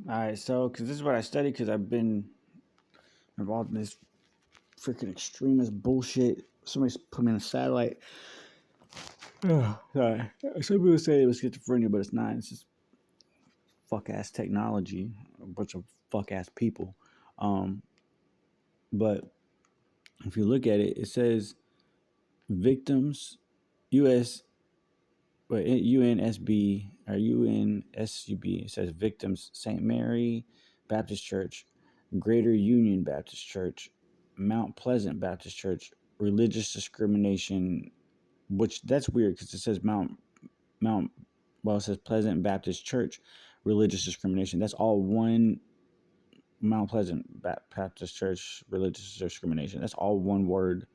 All right, so because this is what I study, because I've been involved in this freaking extremist bullshit. Somebody put me in a satellite. Sorry. Some people say it was schizophrenia, but it's not. It's just fuck ass technology, a bunch of fuck ass people. Um, but if you look at it, it says victims, U.S. But UNSB or UNSUB, it says victims: St. Mary Baptist Church, Greater Union Baptist Church, Mount Pleasant Baptist Church, religious discrimination. Which that's weird because it says Mount. Well, it says Pleasant Baptist Church, religious discrimination. That's all one Mount Pleasant Baptist Church, religious discrimination. That's all one word,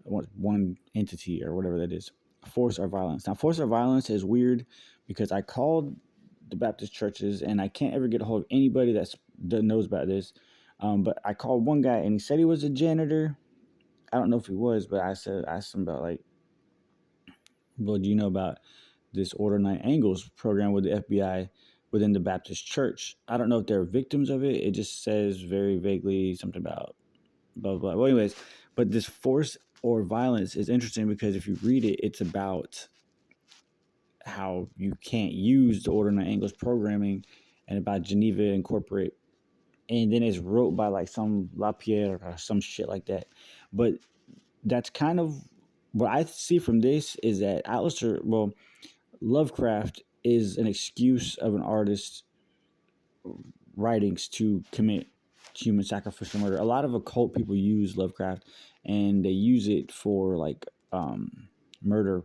one entity or whatever that is. Force or violence. Now, force or violence is weird because I called the Baptist churches and I can't ever get a hold of anybody that knows about this. But I called one guy and he said he was a janitor. I don't know if he was, but I asked him about like, well, do you know about this Order 9 Angles program with the FBI within the Baptist church? I don't know if they're victims of it. It just says very vaguely something about blah blah. Well, anyways, but this force or violence is interesting because if you read it, it's about how you can't use the Order 9 Angles programming and about Geneva Incorporate, and then it's wrote by like some Lapierre or some shit like that. But that's kind of what I see from this is that Lovecraft is an excuse of an artist's writings to commit human sacrificial murder. A lot of occult people use Lovecraft and they use it for like murder.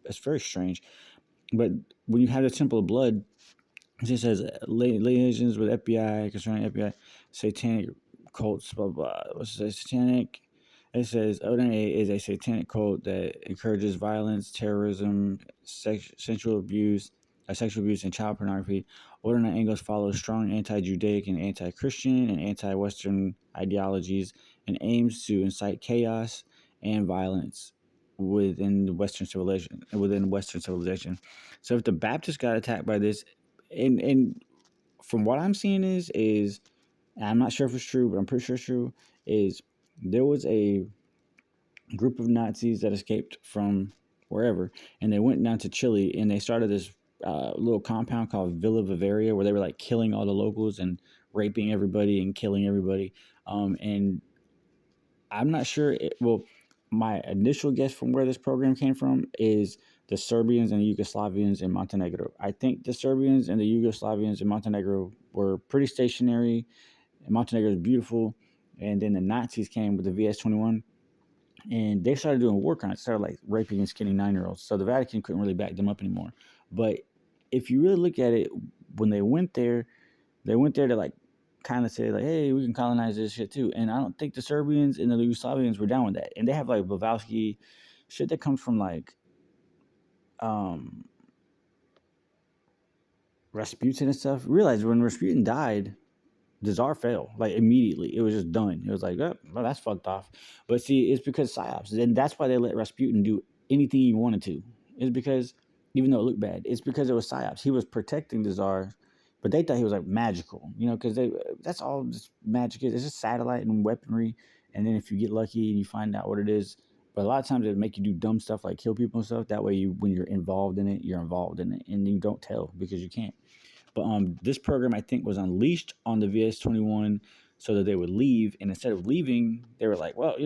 It's very strange. But when you have the Temple of Blood, it just says liaisons with FBI concerning FBI satanic cults. Blah blah. What's it say? Satanic. It says ONA is a satanic cult that encourages violence, terrorism, sexual abuse, and child pornography. Order 9 Angles follows strong anti-Judaic and anti-Christian and anti-Western ideologies and aims to incite chaos and violence within Western civilization. So if the Baptists got attacked by this, and from what I'm seeing is and I'm not sure if it's true, but I'm pretty sure it's true, is there was a group of Nazis that escaped from wherever, and they went down to Chile, and they started this little compound called Villa Bavaria, where they were like killing all the locals and raping everybody and killing everybody. And I'm not sure. My initial guess from where this program came from is the Serbians and the Yugoslavians in Montenegro. I think the Serbians and the Yugoslavians in Montenegro were pretty stationary. And Montenegro is beautiful. And then the Nazis came with the VS-21 and they started doing war crimes, started like raping and skinning 9-year-olds. So the Vatican couldn't really back them up anymore. But if you really look at it, when they went there to like kind of say like, hey, we can colonize this shit too. And I don't think the Serbians and the Yugoslavians were down with that. And they have like Blavatsky shit that comes from like um Rasputin and stuff. Realize when Rasputin died, the Tsar fell like immediately. It was just done. It was like, oh, well, that's fucked off. But see, it's because psyops, and that's why they let Rasputin do anything he wanted to. It's because even though it looked bad, it's because it was psyops. He was protecting the Tsar, but they thought he was like magical, because that's all this magic is. It's just satellite and weaponry, and then if you get lucky and you find out what it is. But a lot of times it make you do dumb stuff like kill people and stuff. That way, when you're involved in it, you're involved in it, and you don't tell because you can't. But this program I think was unleashed on the VS-21 so that they would leave, and instead of leaving, they were like, well,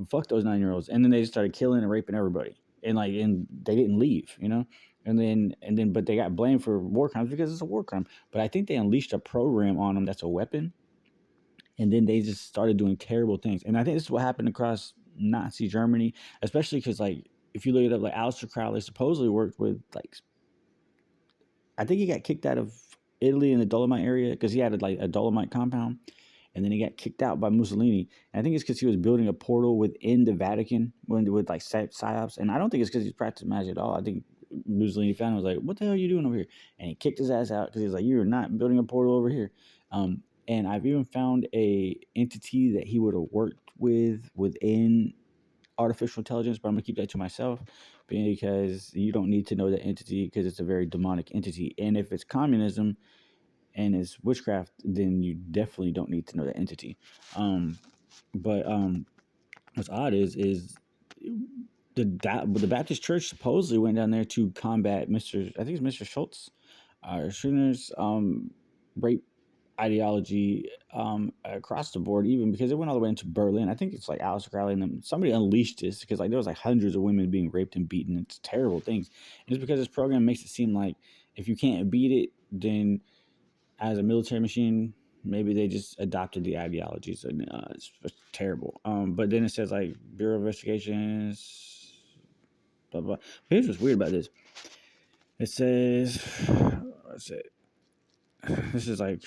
fuck those 9-year-olds, and then they just started killing and raping everybody, and they didn't leave, but they got blamed for war crimes because it's a war crime. But I think they unleashed a program on them that's a weapon, and then they just started doing terrible things. And I think this is what happened across Nazi Germany, especially because like if you look it up, like Aleister Crowley supposedly worked with like I think he got kicked out of Italy in the Dolomite area because he had like a Dolomite compound, and then he got kicked out by Mussolini. And I think it's because he was building a portal within the Vatican with like psyops. And I don't think it's because he's practicing magic at all. I think Mussolini found him and was like, "What the hell are you doing over here?" And he kicked his ass out because he was like, "You're not building a portal over here." And I've even found a entity that he would have worked with within artificial intelligence, but I'm gonna keep that to myself because you don't need to know that entity because it's a very demonic entity. And if it's communism, and it's witchcraft, then you definitely don't need to know the entity. But what's odd is the Baptist Church supposedly went down there to combat I think it's Mr. Schultz, Schooner's rape ideology across the board, even because it went all the way into Berlin. I think it's like Alice Crowley and them. Somebody unleashed this because like there was like hundreds of women being raped and beaten. It's terrible things. And it's because this program makes it seem like if you can't beat it, then as a military machine, maybe they just adopted the ideologies, and it's terrible. But then it says like Bureau of Investigations, blah blah. Here's what's weird about this. It says, what's it? This is like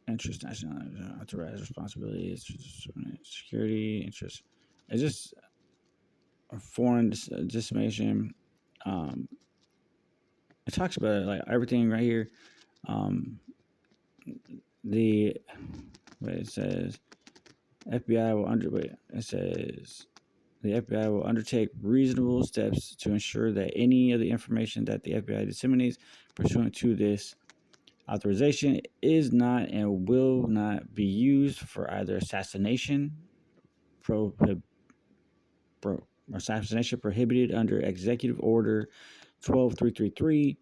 interest, national authorized responsibilities, security interest. It's just foreign dissemination. It talks about it, like everything right here. The it says FBI will it says the FBI will undertake reasonable steps to ensure that any of the information that the FBI disseminates pursuant to this authorization is not and will not be used for either assassination prohibited under Executive Order 12333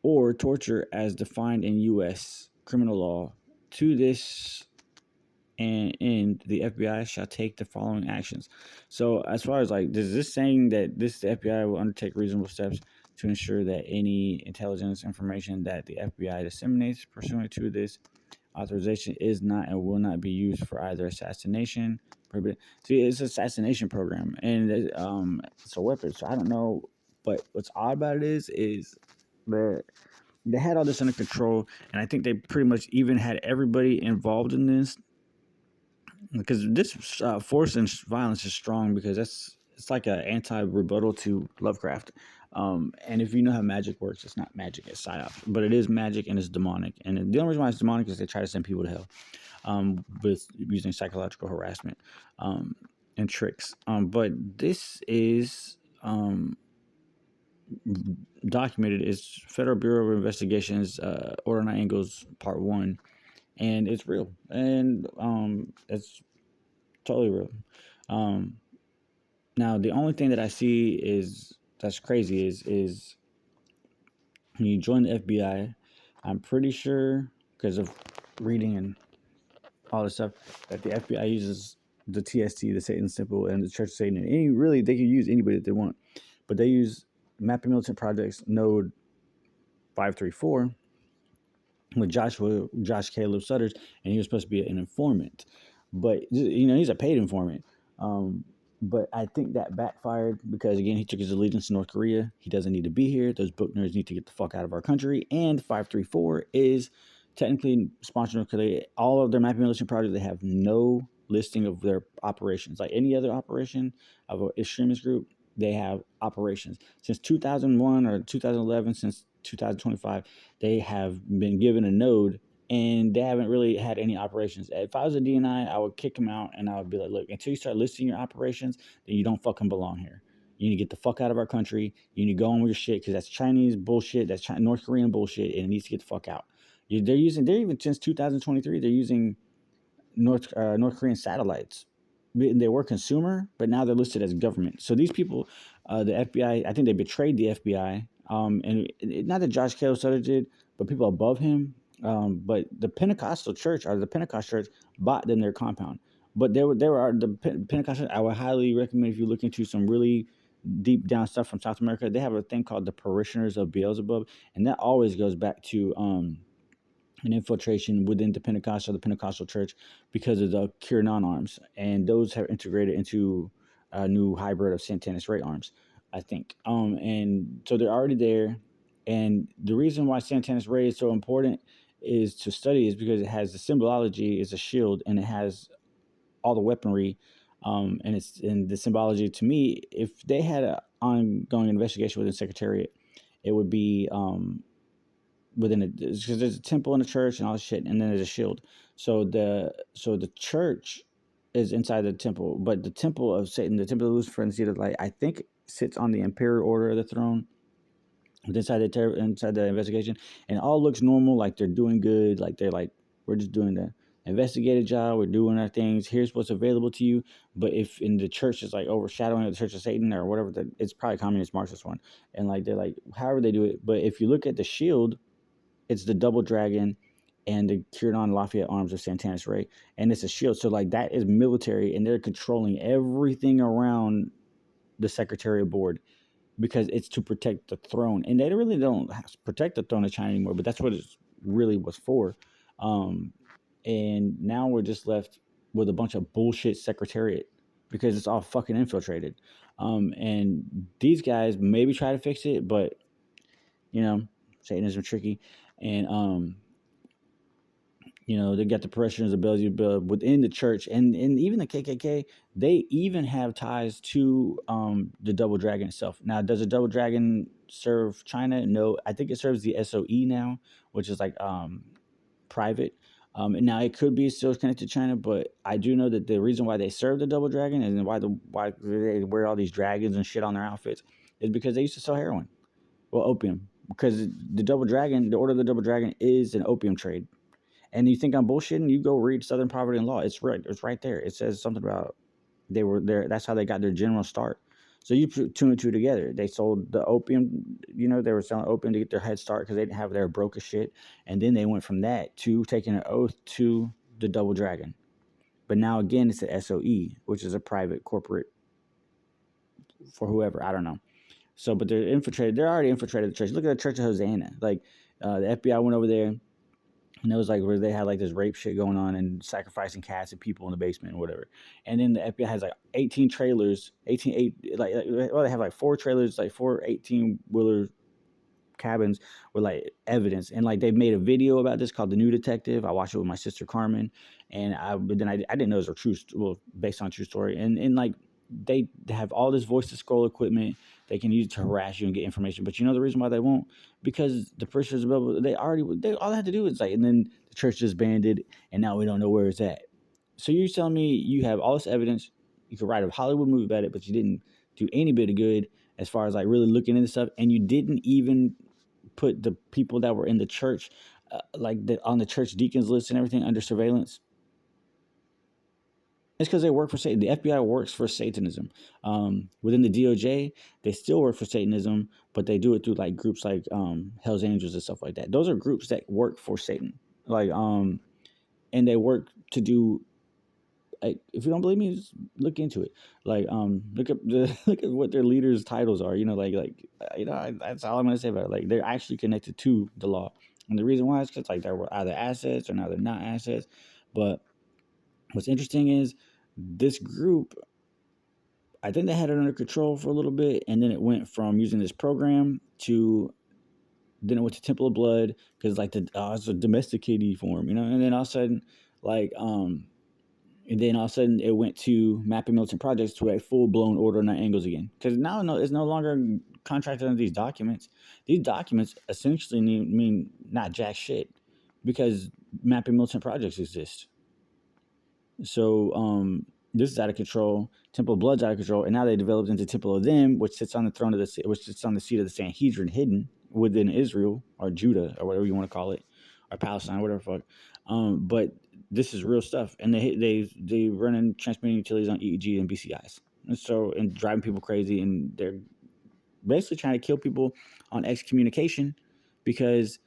or torture as defined in U.S. criminal law. To this and the FBI shall take the following actions. So as far as like, is this saying that the FBI will undertake reasonable steps to ensure that any intelligence information that the FBI disseminates pursuant to this authorization is not and will not be used for either assassination? See, it's an assassination program, and it's a weapon. So I don't know, but what's odd about it is that they had all this under control, and I think they pretty much even had everybody involved in this, because this force and violence is strong because it's like an anti-rebuttal to Lovecraft. And if you know how magic works, it's not magic, it's psyop, but it is magic and it's demonic. And the only reason why it's demonic is they try to send people to hell with using psychological harassment and tricks. But this is documented. It's Federal Bureau of Investigations, Order 9 Angles, Part 1, and it's real, and it's totally real. Now the only thing that I see is that's crazy is when you join the FBI, I'm pretty sure because of reading and all this stuff that the FBI uses the TST, the Satan symbol, and the Church of Satan. And really, they can use anybody that they want, but they use Mapping Militant Projects Node 534 with Josh Caleb Sutters, and he was supposed to be an informant, but he's a paid informant. But I think that backfired because again, he took his allegiance to North Korea. He doesn't need to be here. Those book nerds need to get the fuck out of our country. And 534 is technically sponsored North Korea. All of their Mapping Militant projects, they have no listing of their operations. Like any other operation of an extremist group, they have operations since 2001 or 2011, since 2025. They have been given a node and they haven't really had any operations. If I was a DNI, I would kick them out and I would be like, look, until you start listing your operations, then you don't fucking belong here. You need to get the fuck out of our country. You need to go on with your shit because that's Chinese bullshit. That's North Korean bullshit, and it needs to get the fuck out. They're even since 2023, they're using North Korean satellites. They were consumer, but now they're listed as government. So these people, the FBI, I think they betrayed the FBI. And not that Josh Caleb Sutter did, but people above him. But the Pentecostal church or the Pentecost church bought them their compound. But there were the Pentecostal. I would highly recommend if you look into some really deep down stuff from South America. They have a thing called the Parishioners of Beelzebub, and that always goes back to an infiltration within the Pentecostal church because of the QAnon arms, and those have integrated into a new hybrid of Santanist Ray arms, I think. And so they're already there, and the reason why Santanist Ray is so important is to study is because it has the symbology is a shield and it has all the weaponry, and it's in the symbology. To me, if they had an ongoing investigation within Secretariat, it would be within it because there's a temple and a church and all this shit, and then there's a shield. So the church is inside the temple, but the temple of Satan, the temple of Lucifer and the seat of light, I think sits on the imperial order of the throne. inside the investigation, and it all looks normal, like they're doing good, like they're like, we're just doing the investigative job, we're doing our things, here's what's available to you. But if in the church is like overshadowing the Church of Satan or whatever, it's probably communist Marxist one, and like they're like, however they do it. But if you look at the shield, it's the double dragon and the Kieran Lafayette arms of Santanis Ray, and it's a shield. So like that is military, and they're controlling everything around the Secretariat board because it's to protect the throne, and they really don't protect the throne of China anymore. But that's what it really was for. And now we're just left with a bunch of bullshit Secretariat because it's all fucking infiltrated. And these guys maybe try to fix it, but Satanism tricky, and they got the parishioners of Beelzebub within the church, and even the KKK. They even have ties to the Double Dragon itself. Now, does the Double Dragon serve China? No, I think it serves the SOE now, which is like private. And now it could be still connected to China, but I do know that the reason why they serve the Double Dragon and why they wear all these dragons and shit on their outfits is because they used to sell heroin, well, opium. Because the Double Dragon, the Order of the Double Dragon, is an opium trade. And you think I'm bullshitting? You go read Southern Poverty and Law. It's right there. It says something about they were there. That's how they got their general start. So you put two and two together. They sold the opium. They were selling opium to get their head start because they didn't have their broke as shit. And then they went from that to taking an oath to the Double Dragon. But now again, it's the SOE, which is a private corporate for whoever. I don't know. So, but they're infiltrated. They're already infiltrated the church. Look at the Church of Hosanna. Like the FBI went over there. And it was like where they had like this rape shit going on and sacrificing cats and people in the basement and whatever. And then the FBI has like 18 trailers, 18, they have like 4 trailers, like 4 18-wheeler cabins with like evidence. And like they've made a video about this called The New Detective. I watched it with my sister Carmen. And I didn't know it was a based on a true story. And like they have all this voice to scroll equipment they can use to harass you and get information. But you know the reason why they won't? Because the parishioners they all they have to do is like, and then the church disbanded, and now we don't know where it's at. So you're telling me you have all this evidence, you could write a Hollywood movie about it, but you didn't do any bit of good as far as like really looking into stuff, and you didn't even put the people that were in the church, on the church deacons list and everything under surveillance. It's because they work for Satan. The FBI works for Satanism. Within the DOJ, they still work for Satanism, but they do it through like groups like Hell's Angels and stuff like that. Those are groups that work for Satan. And they work to do. Like, if you don't believe me, just look into it. Like, look at what their leaders' titles are. That's all I'm gonna say about it. Like, they're actually connected to the law, and the reason why is because like they're either assets or now they're not assets. But what's interesting is this group, I think they had it under control for a little bit, and then it went from using this program to then it went to Temple of Blood because like it's a domesticated form, and then all of a sudden it went to mapping militant projects to a full-blown Order of Nine Angles again. Because now it's no longer contracted under these documents. These documents essentially mean not jack shit because mapping militant projects exist. So this is out of control. Temple of Blood's out of control, and now they developed into Temple of Them, which sits on the seat of the Sanhedrin, hidden within Israel or Judah or whatever you want to call it, or Palestine, whatever the fuck. But this is real stuff, and they running transmitting utilities on EEG and BCIs, and driving people crazy, and they're basically trying to kill people on excommunication because.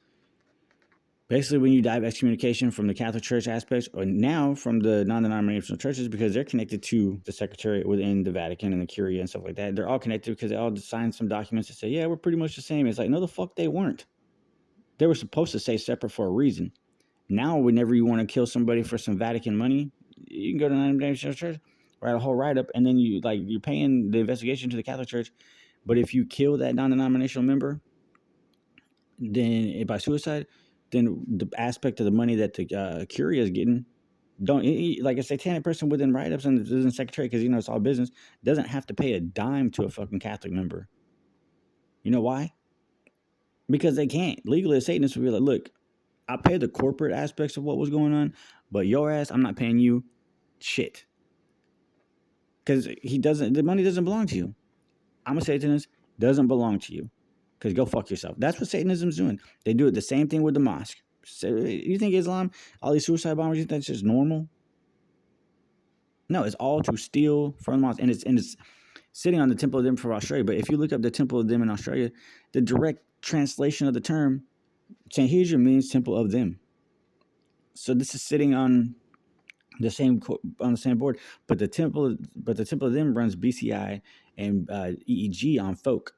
Basically, when you dive excommunication from the Catholic Church aspects, or now from the non-denominational churches, because they're connected to the Secretariat within the Vatican and the Curia and stuff like that. They're all connected because they all signed some documents that say, yeah, we're pretty much the same. It's like, no, the fuck they weren't. They were supposed to stay separate for a reason. Now, whenever you want to kill somebody for some Vatican money, you can go to the non-denominational church, write a whole write-up, and then you're paying the investigation to the Catholic Church. But if you kill that non-denominational member, then by suicide, then the aspect of the money that the Curia is getting, like a satanic person within write-ups and the Secretary, because it's all business, doesn't have to pay a dime to a fucking Catholic member. You know why? Because they can't. Legally, a Satanist would be like, look, I pay the corporate aspects of what was going on, but your ass, I'm not paying you shit. Because the money doesn't belong to you. I'm a Satanist, doesn't belong to you. Because go fuck yourself. That's what Satanism's doing. They do it the same thing with the mosque. So, you think Islam, all these suicide bombers, you think that's just normal? No, it's all to steal from the mosque. And it's sitting on the Temple of Them from Australia. But if you look up the Temple of Them in Australia, the direct translation of the term Sanhedrin means Temple of Them. So this is sitting on the same board, but the Temple of Them runs BCI and EEG on folk.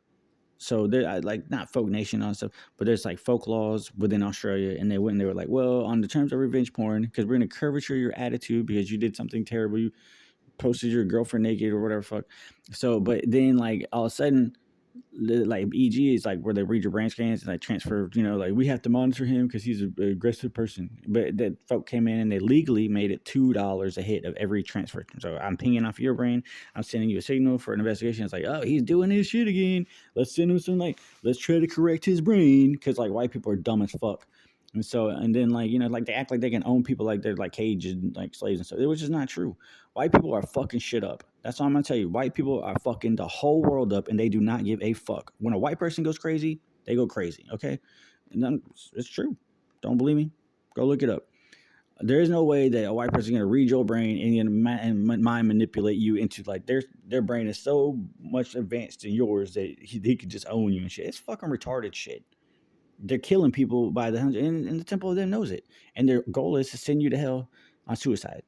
So they're like not folk nation on stuff, but there's like folk laws within Australia, and they went and they were like, well, on the terms of revenge porn, because we're going to curvature your attitude because you did something terrible, you posted your girlfriend naked or whatever fuck. So, but then like all of a sudden, like EG is like where they read your brain scans and like transfer, like we have to monitor him because he's an aggressive person. But that folk came in and they legally made it $2 a hit of every transfer. So I'm pinging off your brain, I'm sending you a signal for an investigation. It's like, oh, he's doing his shit again, let's send him some, like, let's try to correct his brain, because like white people are dumb as fuck. And so, and then like, like they act like they can own people like they're like cages and like slaves and stuff, which is not true. White people are fucking shit up. That's all I'm gonna tell you. White people are fucking the whole world up, and they do not give a fuck. When a white person goes crazy, they go crazy. Okay, and then it's true. Don't believe me? Go look it up. There is no way that a white person is gonna read your brain and mind manipulate you into like their brain is so much advanced than yours that he could just own you and shit. It's fucking retarded shit. They're killing people by the hundred, and the Temple of Them knows it. And their goal is to send you to hell on suicide.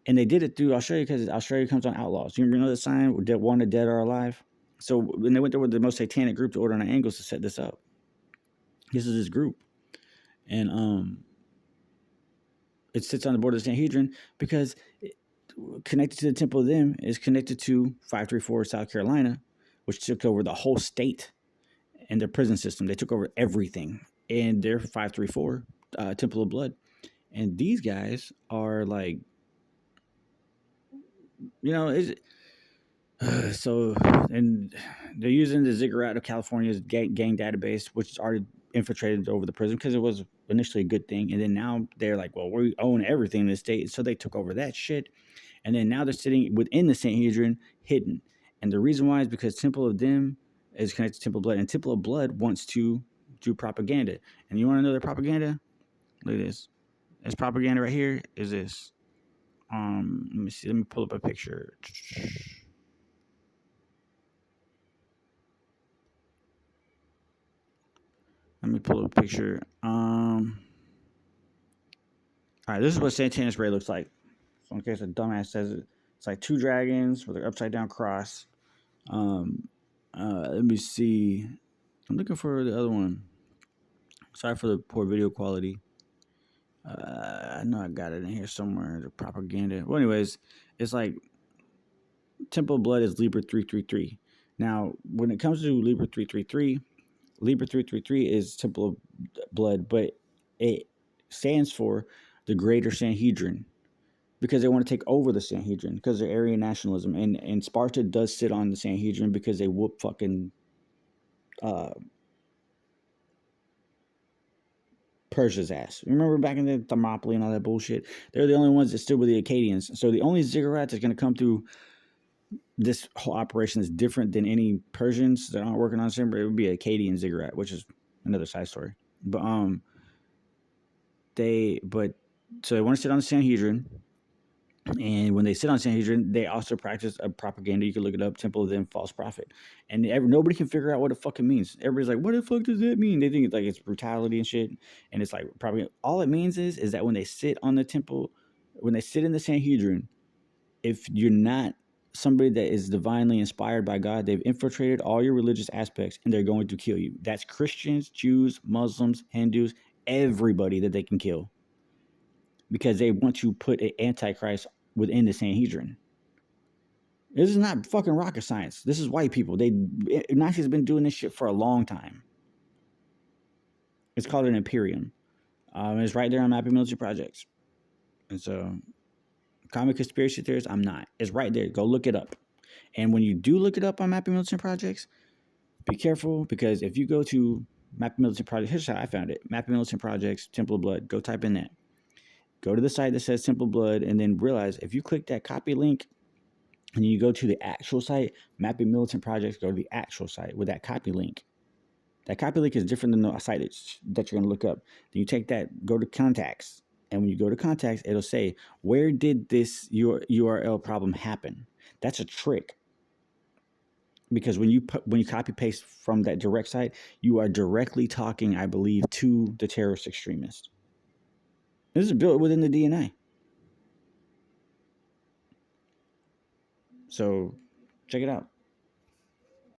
And they did it through Australia because Australia comes on outlaws. You know the sign, wanted dead or alive? So when they went there with the most satanic group to order on angles to set this up. This is this group. And it sits on the board of the Sanhedrin because connected to the Temple of Them is connected to 534 South Carolina, which took over the whole state and their prison system. They took over everything. And their 534 Temple of Blood. And these guys are like, so, and they're using the Ziggurat of California's gang database, which is already infiltrated over the prison because it was initially a good thing. And then now they're like, well, we own everything in the state. So they took over that shit. And then now they're sitting within the Sanhedrin hidden. And the reason why is because Temple of Them is connected to Temple of Blood. And Temple of Blood wants to do propaganda. And you want to know their propaganda? Look at this. This propaganda right here is this. Let me see. Let me pull up a picture. Let me pull up a picture. All right, this is what Santana's Ray looks like. So in case a dumbass says it, it's like two dragons with an upside down cross. Let me see. I'm looking for the other one. Sorry for the poor video quality. I know I got it in here somewhere. The propaganda. Well, anyways, it's like Temple of Blood is Libra 333. Now, when it comes to Libra 333, Libra 333 is Temple of Blood, but it stands for the Greater Sanhedrin because they want to take over the Sanhedrin because of Aryan nationalism. And Sparta does sit on the Sanhedrin because they whoop fucking Persia's ass. Remember back in the Thermopylae and all that bullshit? They're the only ones that stood with the Akkadians. So the only ziggurat that's going to come through this whole operation is different than any Persians that aren't working on Simba. It would be an Akkadian ziggurat, which is another side story. But so they want to sit on the Sanhedrin. And when they sit on Sanhedrin, they also practice a propaganda. You can look it up, Temple of Them, false prophet. And nobody can figure out what the fuck it means. Everybody's like, what the fuck does that mean? They think it's like it's brutality and shit. And it's like probably all it means is that when they sit on the temple, when they sit in the Sanhedrin, if you're not somebody that is divinely inspired by God, they've infiltrated all your religious aspects and they're going to kill you. That's Christians, Jews, Muslims, Hindus, everybody that they can kill. Because they want to put an antichrist within the Sanhedrin. This is not fucking rocket science. This is white people. Nazis have been doing this shit for a long time. It's called an Imperium. It's right there on Mapping Military Projects. And so, common conspiracy theorists, I'm not. It's right there. Go look it up. And when you do look it up on Mapping Military Projects, be careful because if you go to Mapping Military Projects, here's how I found it. Mapping Military Projects, Temple of Blood. Go type in that. Go to the site that says Temple Blood, and then realize if you click that copy link and you go to the actual site, Mapping Militant Projects, go to the actual site with that copy link. That copy link is different than the site that you're going to look up. Then you take that, go to contacts. And when you go to contacts, it'll say, where did this URL problem happen? That's a trick. Because when you copy paste from that direct site, you are directly talking, I believe, to the terrorist extremist. This is built within the DNA. So check it out.